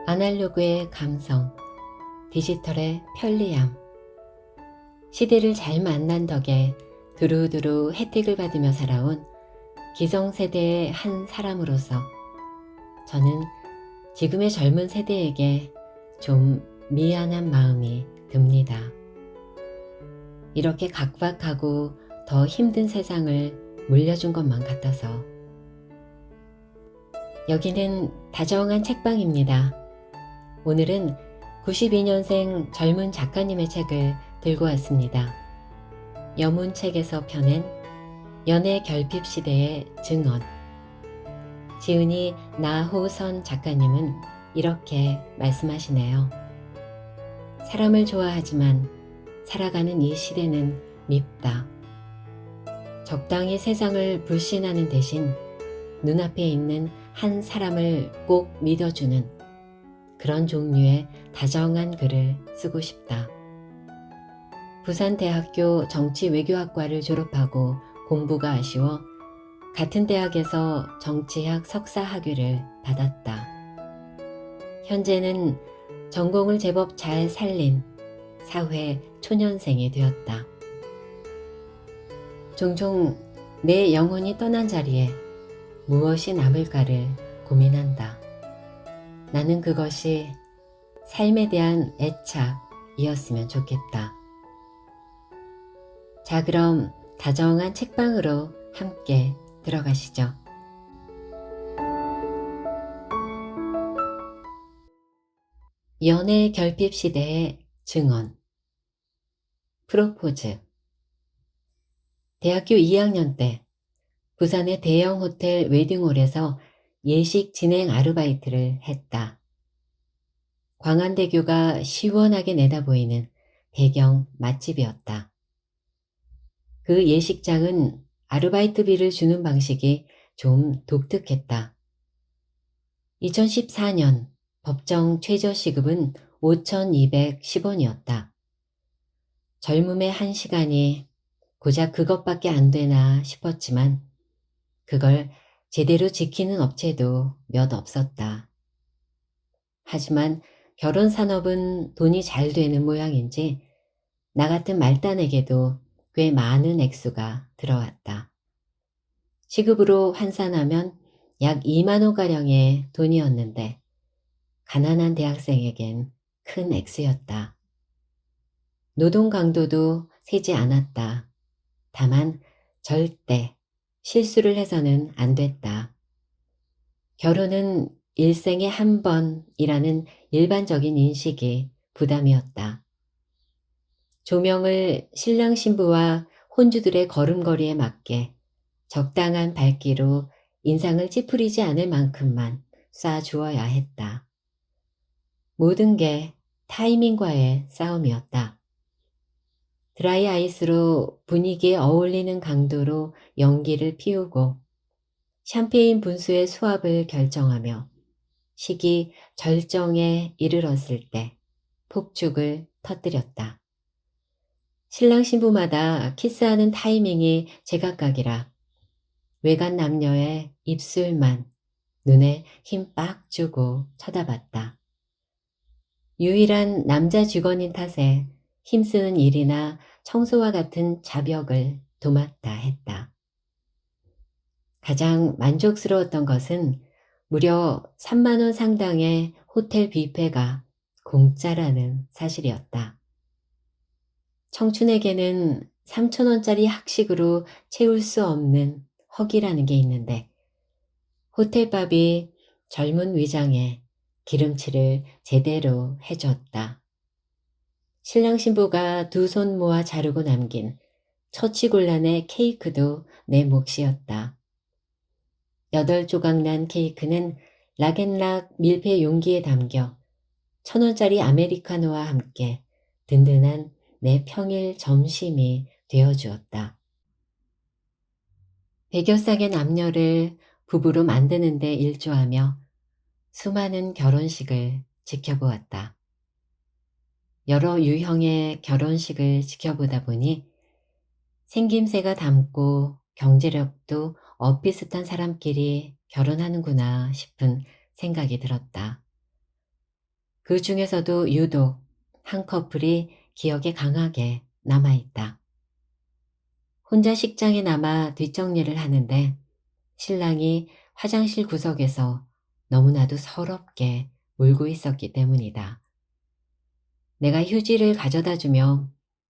아날로그의 감성, 디지털의 편리함. 시대를 잘 만난 덕에 두루두루 혜택을 받으며 살아온 기성세대의 한 사람으로서 저는 지금의 젊은 세대에게 좀 미안한 마음이 듭니다. 이렇게 각박하고 더 힘든 세상을 물려준 것만 같아서. 여기는 다정한 책방입니다. 오늘은 92년생 젊은 작가님의 책을 들고 왔습니다. 여문책에서 펴낸 연애 결핍 시대의 증언. 지은이 나호선 작가님은 이렇게 말씀하시네요. 사람을 좋아하지만 살아가는 이 시대는 밉다. 적당히 세상을 불신하는 대신 눈앞에 있는 한 사람을 꼭 믿어주는 그런 종류의 다정한 글을 쓰고 싶다. 부산대학교 정치외교학과를 졸업하고 공부가 아쉬워 같은 대학에서 정치학 석사 학위를 받았다. 현재는 전공을 제법 잘 살린 사회 초년생이 되었다. 종종 내 영혼이 떠난 자리에 무엇이 남을까를 고민한다. 나는 그것이 삶에 대한 애착이었으면 좋겠다. 자, 그럼 다정한 책방으로 함께 들어가시죠. 연애 결핍 시대의 증언. 프로포즈. 대학교 2학년 때 부산의 대형 호텔 웨딩홀에서 예식 진행 아르바이트를 했다. 광안대교가 시원하게 내다보이는 대경 맛집이었다. 그 예식장은 아르바이트비를 주는 방식이 좀 독특했다. 2014년 법정 최저시급은 5,210원이었다. 젊음의 한 시간이 고작 그것밖에 안 되나 싶었지만 그걸 제대로 지키는 업체도 몇 없었다. 하지만 결혼 산업은 돈이 잘 되는 모양인지 나 같은 말단에게도 꽤 많은 액수가 들어왔다. 시급으로 환산하면 약 2만 원가량의 돈이었는데 가난한 대학생에겐 큰 액수였다. 노동 강도도 세지 않았다. 다만 절대 실수를 해서는 안 됐다. 결혼은 일생에 한 번이라는 일반적인 인식이 부담이었다. 조명을 신랑 신부와 혼주들의 걸음걸이에 맞게 적당한 밝기로 인상을 찌푸리지 않을 만큼만 쏴주어야 했다. 모든 게 타이밍과의 싸움이었다. 드라이 아이스로 분위기에 어울리는 강도로 연기를 피우고 샴페인 분수의 수압을 결정하며 시기 절정에 이르렀을 때 폭죽을 터뜨렸다. 신랑 신부마다 키스하는 타이밍이 제각각이라 외간 남녀의 입술만 눈에 힘 빡 주고 쳐다봤다. 유일한 남자 직원인 탓에 힘쓰는 일이나 청소와 같은 자벽을 도맡아 했다. 가장 만족스러웠던 것은 무려 3만 원 상당의 호텔 뷔페가 공짜라는 사실이었다. 청춘에게는 3천 원짜리 학식으로 채울 수 없는 허기라는 게 있는데 호텔밥이 젊은 위장에 기름칠을 제대로 해줬다. 신랑 신부가 두 손 모아 자르고 남긴 처치곤란의 케이크도 내 몫이었다. 8조각 난 케이크는 락앤락 밀폐 용기에 담겨 1,000원짜리 아메리카노와 함께 든든한 내 평일 점심이 되어주었다. 100여 쌍의 남녀를 부부로 만드는 데 일조하며 수많은 결혼식을 지켜보았다. 여러 유형의 결혼식을 지켜보다 보니 생김새가 닮고 경제력도 엇비슷한 사람끼리 결혼하는구나 싶은 생각이 들었다. 그 중에서도 유독 한 커플이 기억에 강하게 남아있다. 혼자 식장에 남아 뒷정리를 하는데 신랑이 화장실 구석에서 너무나도 서럽게 울고 있었기 때문이다. 내가 휴지를 가져다 주며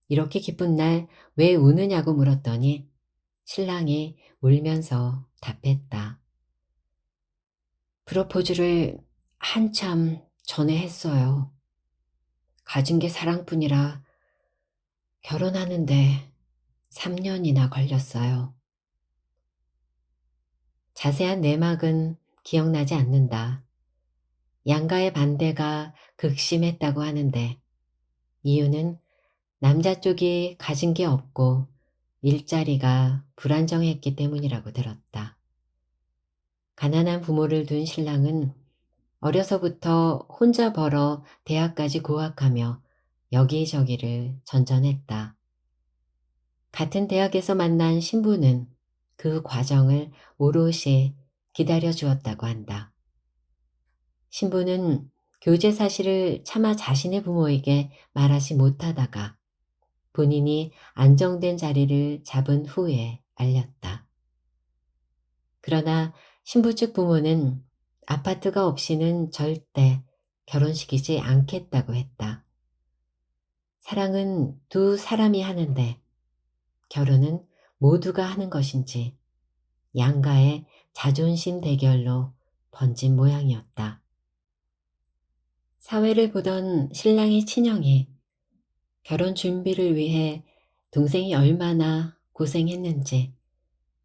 이렇게 기쁜 날 왜 우느냐고 물었더니 신랑이 울면서 답했다. 프로포즈를 한참 전에 했어요. 가진 게 사랑뿐이라 결혼하는데 3년이나 걸렸어요. 자세한 내막은 기억나지 않는다. 양가의 반대가 극심했다고 하는데 이유는 남자 쪽이 가진 게 없고 일자리가 불안정했기 때문이라고 들었다. 가난한 부모를 둔 신랑은 어려서부터 혼자 벌어 대학까지 고학하며 여기저기를 전전했다. 같은 대학에서 만난 신부는 그 과정을 오롯이 기다려 주었다고 한다. 신부는 교제 사실을 차마 자신의 부모에게 말하지 못하다가 본인이 안정된 자리를 잡은 후에 알렸다. 그러나 신부 측 부모는 아파트가 없이는 절대 결혼시키지 않겠다고 했다. 사랑은 두 사람이 하는데 결혼은 모두가 하는 것인지 양가의 자존심 대결로 번진 모양이었다. 사회를 보던 신랑의 친형이 결혼 준비를 위해 동생이 얼마나 고생했는지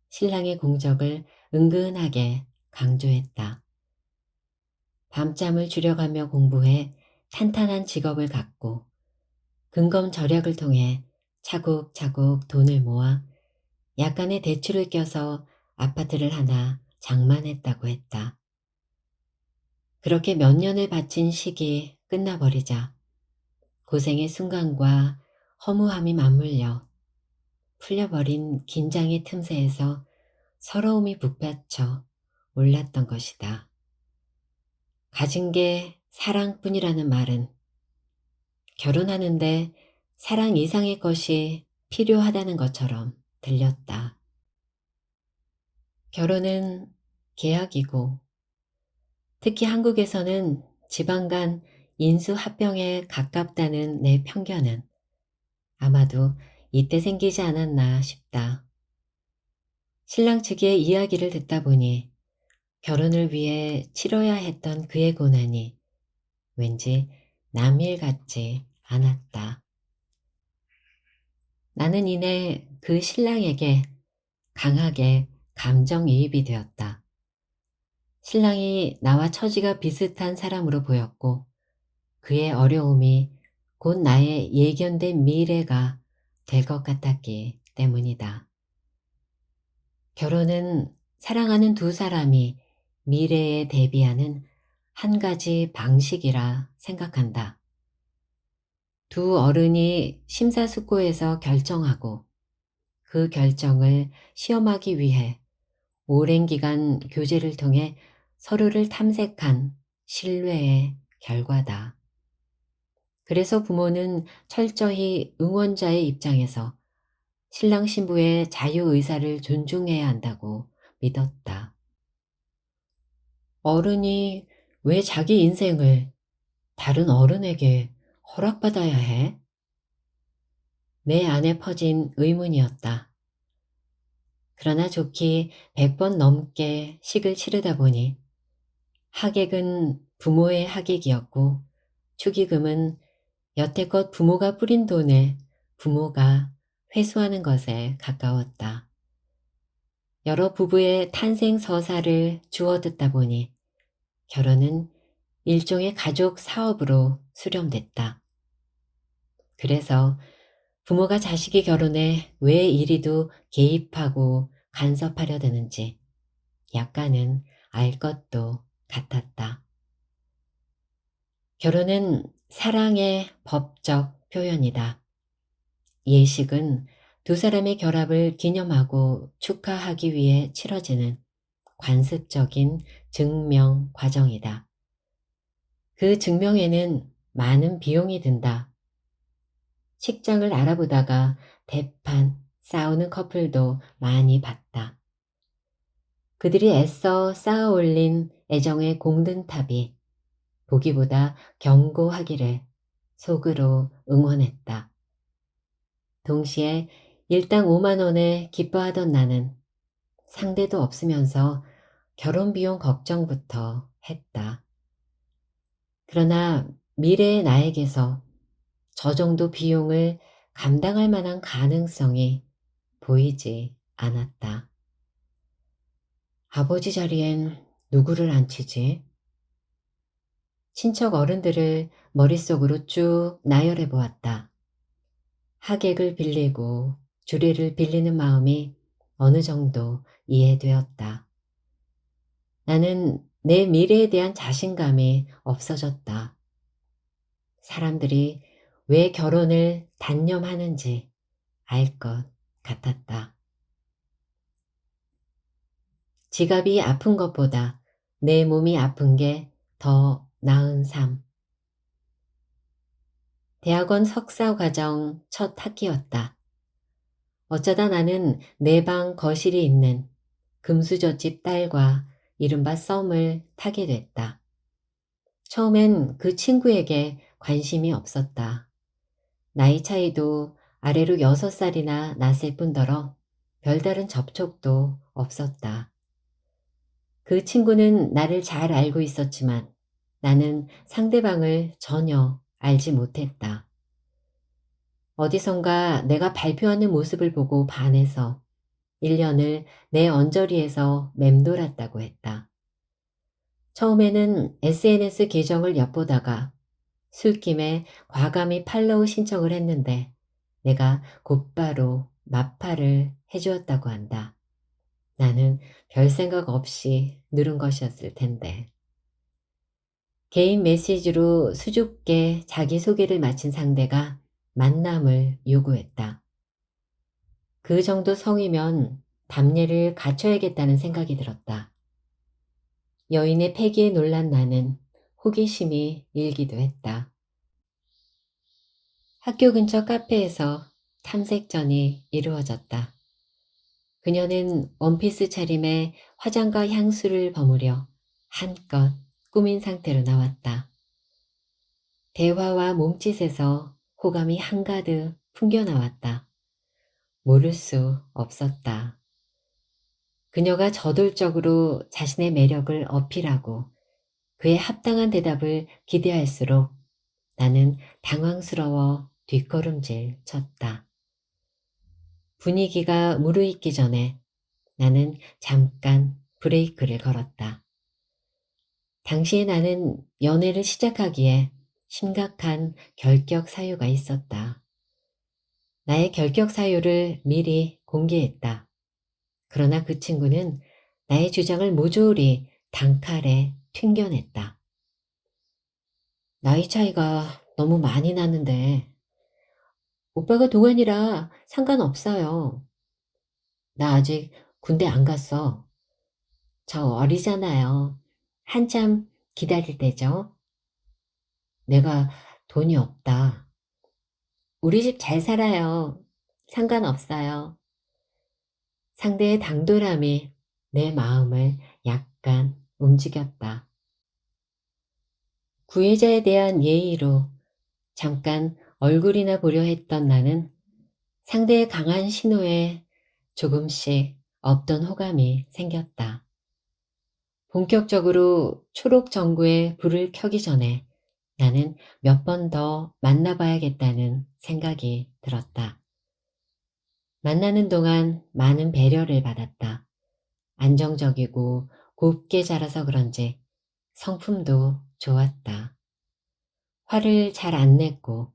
신랑의 공적을 은근하게 강조했다. 밤잠을 줄여가며 공부해 탄탄한 직업을 갖고 근검절약을 통해 차곡차곡 돈을 모아 약간의 대출을 껴서 아파트를 하나 장만했다고 했다. 그렇게 몇 년을 바친 시기 끝나버리자 고생의 순간과 허무함이 맞물려 풀려버린 긴장의 틈새에서 서러움이 북받쳐 올랐던 것이다. 가진 게 사랑뿐이라는 말은 결혼하는데 사랑 이상의 것이 필요하다는 것처럼 들렸다. 결혼은 계약이고 특히 한국에서는 지방 간 인수합병에 가깝다는 내 편견은 아마도 이때 생기지 않았나 싶다. 신랑 측의 이야기를 듣다 보니 결혼을 위해 치러야 했던 그의 고난이 왠지 남일 같지 않았다. 나는 이내 그 신랑에게 강하게 감정이입이 되었다. 신랑이 나와 처지가 비슷한 사람으로 보였고 그의 어려움이 곧 나의 예견된 미래가 될 것 같았기 때문이다. 결혼은 사랑하는 두 사람이 미래에 대비하는 한 가지 방식이라 생각한다. 두 어른이 심사숙고해서 결정하고 그 결정을 시험하기 위해 오랜 기간 교제를 통해 서로를 탐색한 신뢰의 결과다. 그래서 부모는 철저히 응원자의 입장에서 신랑 신부의 자유의사를 존중해야 한다고 믿었다. 어른이 왜 자기 인생을 다른 어른에게 허락받아야 해? 내 안에 퍼진 의문이었다. 그러나 좋기 100번 넘게 식을 치르다 보니 하객은 부모의 하객이었고 축의금은 여태껏 부모가 뿌린 돈을 부모가 회수하는 것에 가까웠다. 여러 부부의 탄생 서사를 주워 듣다 보니 결혼은 일종의 가족 사업으로 수렴됐다. 그래서 부모가 자식의 결혼에 왜 이리도 개입하고 간섭하려 드는지 약간은 알 것도 같았다. 결혼은 사랑의 법적 표현이다. 예식은 두 사람의 결합을 기념하고 축하하기 위해 치러지는 관습적인 증명 과정이다. 그 증명에는 많은 비용이 든다. 식장을 알아보다가 대판, 싸우는 커플도 많이 봤다. 그들이 애써 쌓아 올린 애정의 공든탑이 보기보다 견고하기를 속으로 응원했다. 동시에 일당 5만 원에 기뻐하던 나는 상대도 없으면서 결혼 비용 걱정부터 했다. 그러나 미래의 나에게서 저 정도 비용을 감당할 만한 가능성이 보이지 않았다. 아버지 자리엔 누구를 앉히지? 친척 어른들을 머릿속으로 쭉 나열해 보았다. 하객을 빌리고 주례를 빌리는 마음이 어느 정도 이해되었다. 나는 내 미래에 대한 자신감이 없어졌다. 사람들이 왜 결혼을 단념하는지 알 것 같았다. 지갑이 아픈 것보다 내 몸이 아픈 게 더 나은 삶. 대학원 석사 과정 첫 학기였다. 어쩌다 나는 내 방 거실이 있는 금수저집 딸과 이른바 썸을 타게 됐다. 처음엔 그 친구에게 관심이 없었다. 나이 차이도 아래로 6살이나 났을 뿐더러 별다른 접촉도 없었다. 그 친구는 나를 잘 알고 있었지만 나는 상대방을 전혀 알지 못했다. 어디선가 내가 발표하는 모습을 보고 반해서 1년을 내 언저리에서 맴돌았다고 했다. 처음에는 SNS 계정을 엿보다가 술김에 과감히 팔로우 신청을 했는데 내가 곧바로 마파를 해주었다고 한다. 나는 별 생각 없이 누른 것이었을 텐데. 개인 메시지로 수줍게 자기소개를 마친 상대가 만남을 요구했다. 그 정도 성이면 담례를 갖춰야겠다는 생각이 들었다. 여인의 패기에 놀란 나는 호기심이 일기도 했다. 학교 근처 카페에서 탐색전이 이루어졌다. 그녀는 원피스 차림에 화장과 향수를 버무려 한껏 꾸민 상태로 나왔다. 대화와 몸짓에서 호감이 한가득 풍겨나왔다. 모를 수 없었다. 그녀가 저돌적으로 자신의 매력을 어필하고 그에 합당한 대답을 기대할수록 나는 당황스러워 뒷걸음질 쳤다. 분위기가 무르익기 전에 나는 잠깐 브레이크를 걸었다. 당시에 나는 연애를 시작하기에 심각한 결격 사유가 있었다. 나의 결격 사유를 미리 공개했다. 그러나 그 친구는 나의 주장을 모조리 단칼에 튕겨냈다. 나이 차이가 너무 많이 나는데 오빠가 동안이라 상관없어요. 나 아직 군대 안 갔어. 저 어리잖아요. 한참 기다릴 때죠. 내가 돈이 없다. 우리 집 잘 살아요. 상관없어요. 상대의 당돌함이 내 마음을 약간 움직였다. 구애자에 대한 예의로 잠깐 얼굴이나 보려 했던 나는 상대의 강한 신호에 조금씩 없던 호감이 생겼다. 본격적으로 초록 전구에 불을 켜기 전에 나는 몇 번 더 만나봐야겠다는 생각이 들었다. 만나는 동안 많은 배려를 받았다. 안정적이고 곱게 자라서 그런지 성품도 좋았다. 화를 잘 안 냈고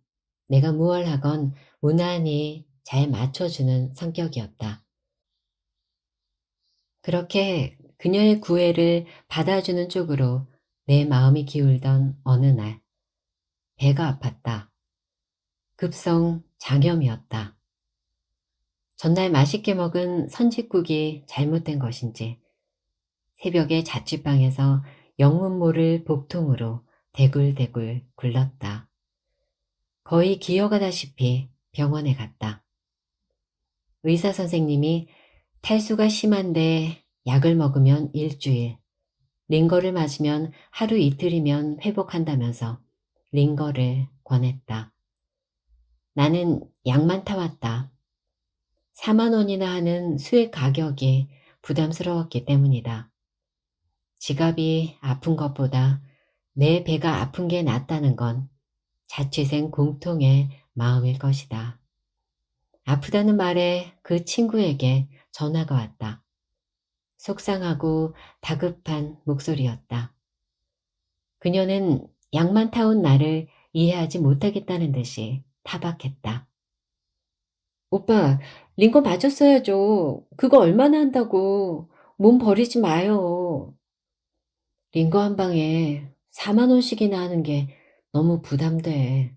내가 무얼 하건 무난히 잘 맞춰주는 성격이었다. 그렇게 그녀의 구애를 받아주는 쪽으로 내 마음이 기울던 어느 날 배가 아팠다. 급성 장염이었다. 전날 맛있게 먹은 선짓국이 잘못된 것인지 새벽에 자취방에서 영문모를 복통으로 대굴대굴 굴렀다. 거의 기어가다시피 병원에 갔다. 의사 선생님이 탈수가 심한데 약을 먹으면 일주일, 링거를 맞으면 하루 이틀이면 회복한다면서 링거를 권했다. 나는 약만 타왔다. 4만 원이나 하는 수액 가격이 부담스러웠기 때문이다. 지갑이 아픈 것보다 내 배가 아픈 게 낫다는 건 자취생 공통의 마음일 것이다. 아프다는 말에 그 친구에게 전화가 왔다. 속상하고 다급한 목소리였다. 그녀는 약만 타온 나를 이해하지 못하겠다는 듯이 타박했다. 오빠, 링거 맞았어야죠. 그거 얼마나 한다고. 몸 버리지 마요. 링거 한 방에 4만 원씩이나 하는 게 너무 부담돼.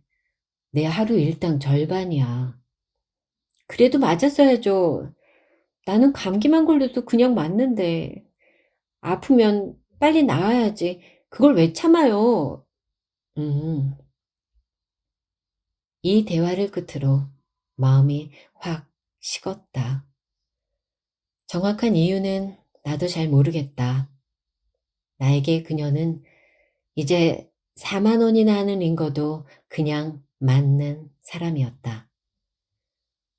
내 하루 일당 절반이야. 그래도 맞았어야죠. 나는 감기만 걸려도 그냥 맞는데. 아프면 빨리 나아야지. 그걸 왜 참아요? 음, 이 대화를 끝으로 마음이 확 식었다. 정확한 이유는 나도 잘 모르겠다. 나에게 그녀는 이제 4만 원이나 하는 링거도 그냥 맞는 사람이었다.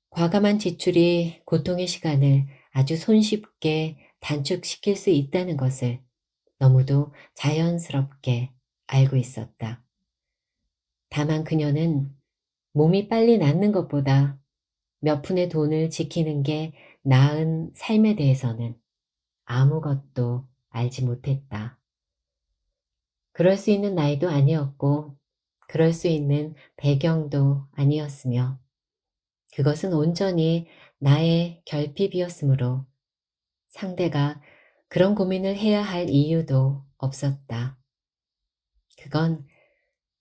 과감한 지출이 고통의 시간을 아주 손쉽게 단축시킬 수 있다는 것을 너무도 자연스럽게 알고 있었다. 다만 그녀는 몸이 빨리 낫는 것보다 몇 푼의 돈을 지키는 게 나은 삶에 대해서는 아무것도 알지 못했다. 그럴 수 있는 나이도 아니었고, 그럴 수 있는 배경도 아니었으며, 그것은 온전히 나의 결핍이었으므로 상대가 그런 고민을 해야 할 이유도 없었다. 그건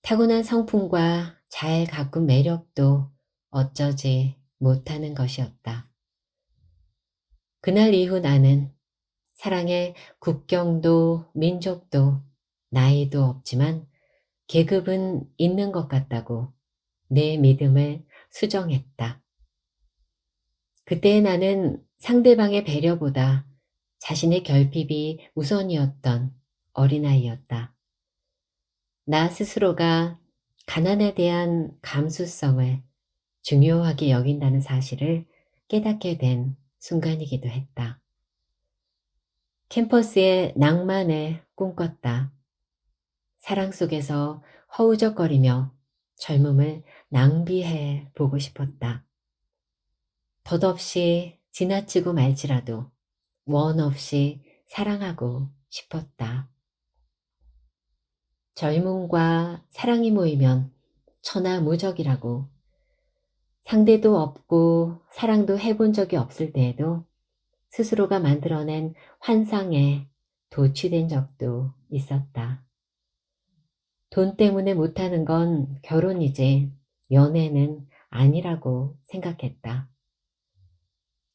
타고난 성품과 잘 가꾼 매력도 어쩌지 못하는 것이었다. 그날 이후 나는 사랑의 국경도 민족도 나이도 없지만 계급은 있는 것 같다고 내 믿음을 수정했다. 그때의 나는 상대방의 배려보다 자신의 결핍이 우선이었던 어린아이였다. 나 스스로가 가난에 대한 감수성을 중요하게 여긴다는 사실을 깨닫게 된 순간이기도 했다. 캠퍼스의 낭만을 꿈꿨다. 사랑 속에서 허우적거리며 젊음을 낭비해 보고 싶었다. 덧없이 지나치고 말지라도 원 없이 사랑하고 싶었다. 젊음과 사랑이 모이면 천하무적이라고 상대도 없고 사랑도 해본 적이 없을 때에도 스스로가 만들어낸 환상에 도취된 적도 있었다. 돈 때문에 못하는 건 결혼이지 연애는 아니라고 생각했다.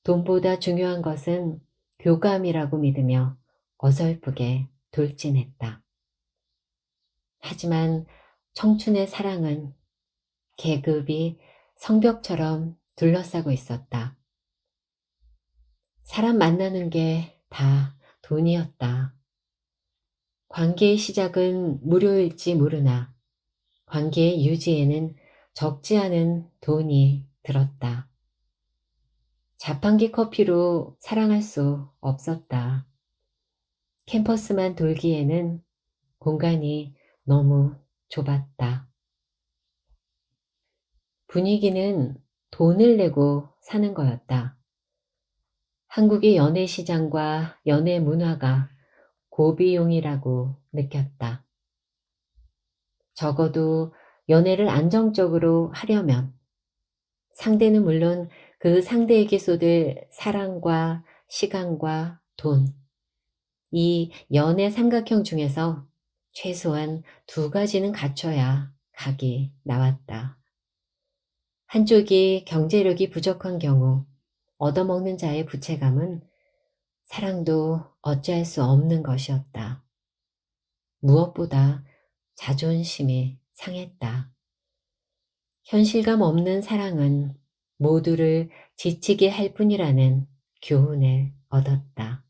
돈보다 중요한 것은 교감이라고 믿으며 어설프게 돌진했다. 하지만 청춘의 사랑은 계급이 성벽처럼 둘러싸고 있었다. 사람 만나는 게 다 돈이었다. 관계의 시작은 무료일지 모르나 관계의 유지에는 적지 않은 돈이 들었다. 자판기 커피로 사랑할 수 없었다. 캠퍼스만 돌기에는 공간이 너무 좁았다. 분위기는 돈을 내고 사는 거였다. 한국의 연애 시장과 연애 문화가 고비용이라고 느꼈다. 적어도 연애를 안정적으로 하려면 상대는 물론 그 상대에게 쏟을 사랑과 시간과 돈, 이 연애 삼각형 중에서 최소한 두 가지는 갖춰야 각이 나왔다. 한쪽이 경제력이 부족한 경우 얻어먹는 자의 부채감은 사랑도 어찌할 수 없는 것이었다. 무엇보다 자존심이 상했다. 현실감 없는 사랑은 모두를 지치게 할 뿐이라는 교훈을 얻었다.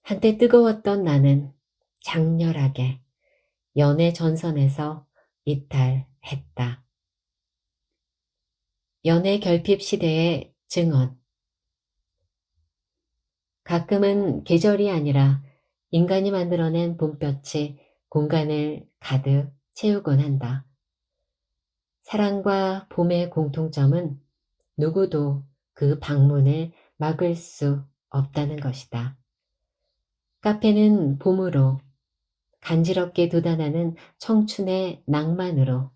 한때 뜨거웠던 나는 장렬하게 연애 전선에서 이탈했다. 연애 결핍 시대의 증언. 가끔은 계절이 아니라 인간이 만들어낸 봄볕이 공간을 가득 채우곤 한다. 사랑과 봄의 공통점은 누구도 그 방문을 막을 수 없다는 것이다. 카페는 봄으로, 간지럽게 돋아나는 청춘의 낭만으로,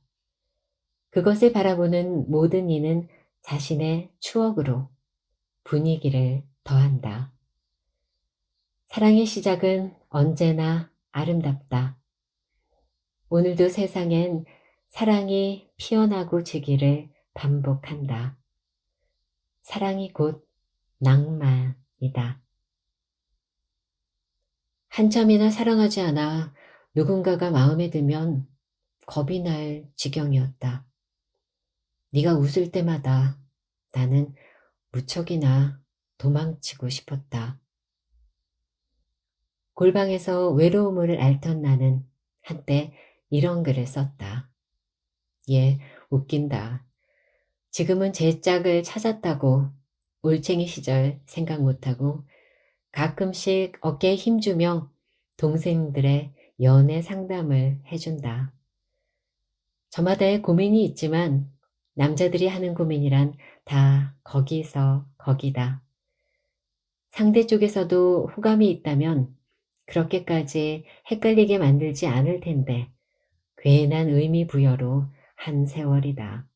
그것을 바라보는 모든 이는 자신의 추억으로 분위기를 더한다. 사랑의 시작은 언제나 아름답다. 오늘도 세상엔 사랑이 피어나고 지기를 반복한다. 사랑이 곧 낭만이다. 한참이나 사랑하지 않아 누군가가 마음에 들면 겁이 날 지경이었다. 네가 웃을 때마다 나는 무척이나 도망치고 싶었다. 골방에서 외로움을 앓던 나는 한때 이런 글을 썼다. 얘 웃긴다. 지금은 제 짝을 찾았다고 올챙이 시절 생각 못하고 가끔씩 어깨에 힘주며 동생들의 연애 상담을 해준다. 저마다의 고민이 있지만 남자들이 하는 고민이란 다 거기서 거기다. 상대 쪽에서도 호감이 있다면 그렇게까지 헷갈리게 만들지 않을 텐데 괜한 의미 부여로 한 세월이다.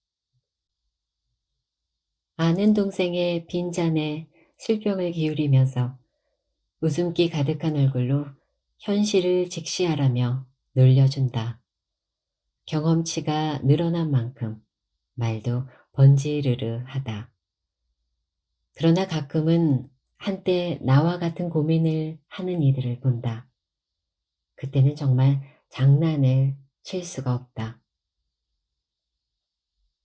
아는 동생의 빈잔에 술병을 기울이면서 웃음기 가득한 얼굴로 현실을 직시하라며 놀려준다. 경험치가 늘어난 만큼 말도 번지르르하다. 그러나 가끔은 한때 나와 같은 고민을 하는 이들을 본다. 그때는 정말 장난을 칠 수가 없다.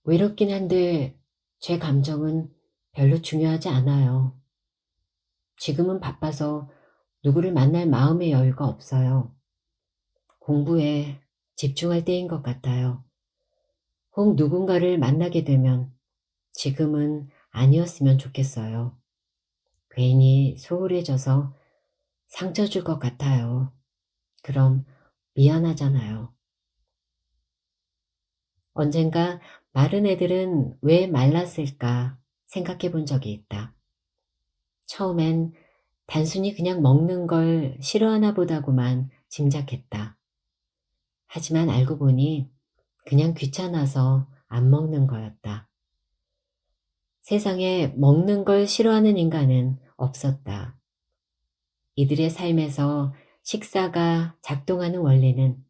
외롭긴 한데 제 감정은 별로 중요하지 않아요. 지금은 바빠서 누구를 만날 마음의 여유가 없어요. 공부에 집중할 때인 것 같아요. 혹 누군가를 만나게 되면 지금은 아니었으면 좋겠어요. 괜히 소홀해져서 상처 줄 것 같아요. 그럼 미안하잖아요. 언젠가 마른 애들은 왜 말랐을까 생각해 본 적이 있다. 처음엔 단순히 그냥 먹는 걸 싫어하나 보다고만 짐작했다. 하지만 알고 보니 그냥 귀찮아서 안 먹는 거였다. 세상에 먹는 걸 싫어하는 인간은 없었다. 이들의 삶에서 식사가 작동하는 원리는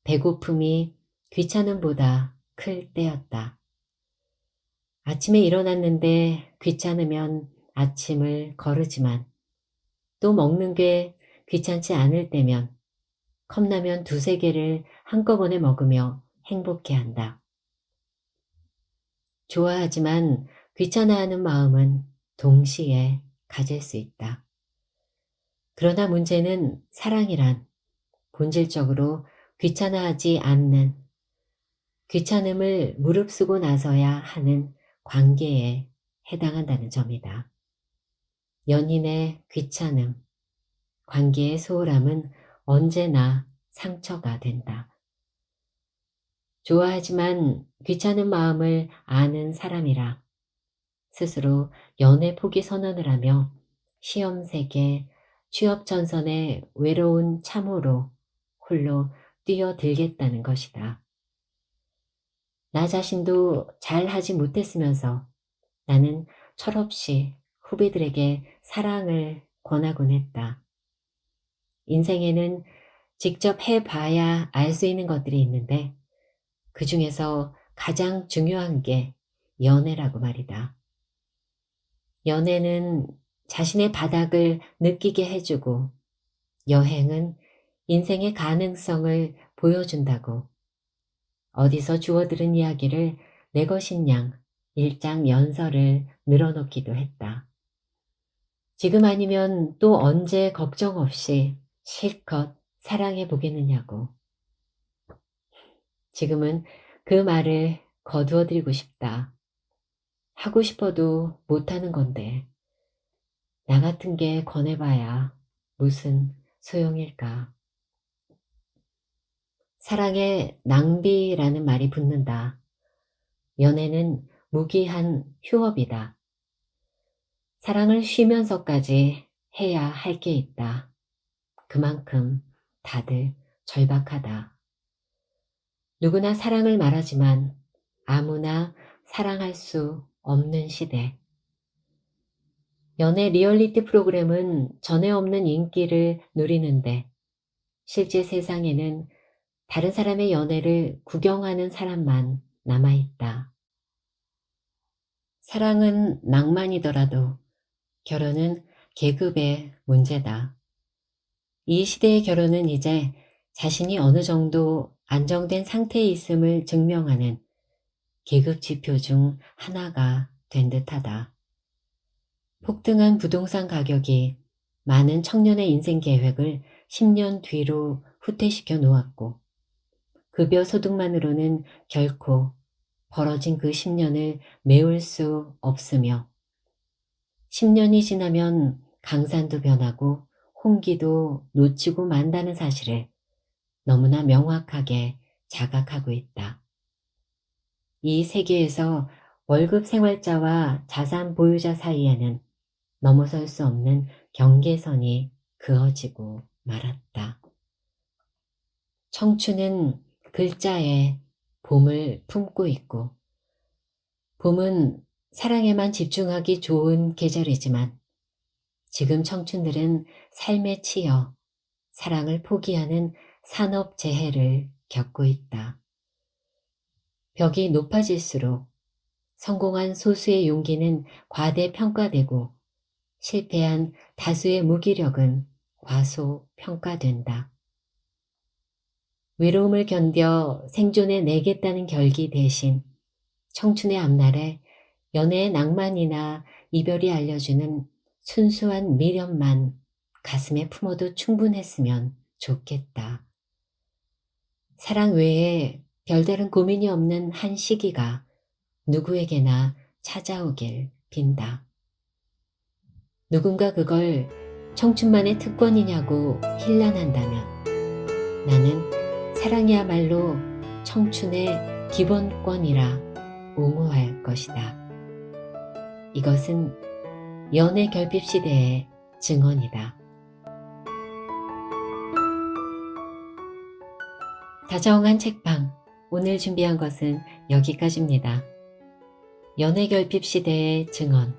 배고픔이 귀찮음보다 클 때였다. 아침에 일어났는데 귀찮으면 아침을 거르지만 또 먹는 게 귀찮지 않을 때면 컵라면 두세 개를 한꺼번에 먹으며 행복해한다. 좋아하지만 귀찮아하는 마음은 동시에 가질 수 있다. 그러나 문제는 사랑이란 본질적으로 귀찮아하지 않는, 귀찮음을 무릅쓰고 나서야 하는 관계에 해당한다는 점이다. 연인의 귀찮음, 관계의 소홀함은 언제나 상처가 된다. 좋아하지만 귀찮은 마음을 아는 사람이라 스스로 연애 포기 선언을 하며 시험 세계, 취업 전선의 외로운 참호로 홀로 뛰어들겠다는 것이다. 나 자신도 잘 하지 못했으면서 나는 철없이 후배들에게 사랑을 권하곤 했다. 인생에는 직접 해봐야 알 수 있는 것들이 있는데 그 중에서 가장 중요한 게 연애라고 말이다. 연애는 자신의 바닥을 느끼게 해주고 여행은 인생의 가능성을 보여준다고 어디서 주워들은 이야기를 내 것인 양 일장연설을 늘어놓기도 했다. 지금 아니면 또 언제 걱정 없이 실컷 사랑해 보겠느냐고. 지금은 그 말을 거두어드리고 싶다. 하고 싶어도 못하는 건데 나 같은 게 권해봐야 무슨 소용일까. 사랑에 낭비라는 말이 붙는다. 연애는 무기한 휴업이다. 사랑을 쉬면서까지 해야 할 게 있다. 그만큼 다들 절박하다. 누구나 사랑을 말하지만 아무나 사랑할 수 없는 시대. 연애 리얼리티 프로그램은 전에 없는 인기를 누리는데 실제 세상에는 다른 사람의 연애를 구경하는 사람만 남아있다. 사랑은 낭만이더라도 결혼은 계급의 문제다. 이 시대의 결혼은 이제 자신이 어느 정도 안정된 상태에 있음을 증명하는 계급 지표 중 하나가 된 듯하다. 폭등한 부동산 가격이 많은 청년의 인생 계획을 10년 뒤로 후퇴시켜 놓았고 급여 소득만으로는 결코 벌어진 그 10년을 메울 수 없으며 10년이 지나면 강산도 변하고 홍기도 놓치고 만다는 사실을 너무나 명확하게 자각하고 있다. 이 세계에서 월급 생활자와 자산 보유자 사이에는 넘어설 수 없는 경계선이 그어지고 말았다. 청춘은 글자에 봄을 품고 있고 봄은 사랑에만 집중하기 좋은 계절이지만 지금 청춘들은 삶에 치여 사랑을 포기하는 산업재해를 겪고 있다. 벽이 높아질수록 성공한 소수의 용기는 과대평가되고 실패한 다수의 무기력은 과소평가된다. 외로움을 견뎌 생존해 내겠다는 결기 대신 청춘의 앞날에 연애의 낭만이나 이별이 알려주는 순수한 미련만 가슴에 품어도 충분했으면 좋겠다. 사랑 외에 별다른 고민이 없는 한 시기가 누구에게나 찾아오길 빈다. 누군가 그걸 청춘만의 특권이냐고 힐난한다면 나는 사랑이야말로 청춘의 기본권이라 옹호할 것이다. 이것은 연애 결핍 시대의 증언이다. 다정한 책방, 오늘 준비한 것은 여기까지입니다. 연애 결핍 시대의 증언.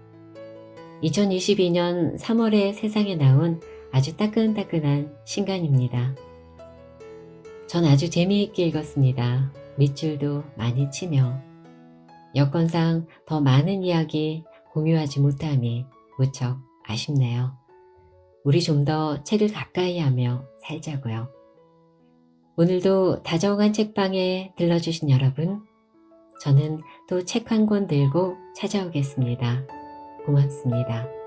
2022년 3월에 세상에 나온 아주 따끈따끈한 신간입니다. 전 아주 재미있게 읽었습니다. 밑줄도 많이 치며 여건상 더 많은 이야기 공유하지 못함이 무척 아쉽네요. 우리 좀 더 책을 가까이 하며 살자고요. 오늘도 다정한 책방에 들러주신 여러분, 저는 또 책 한 권 들고 찾아오겠습니다. 고맙습니다.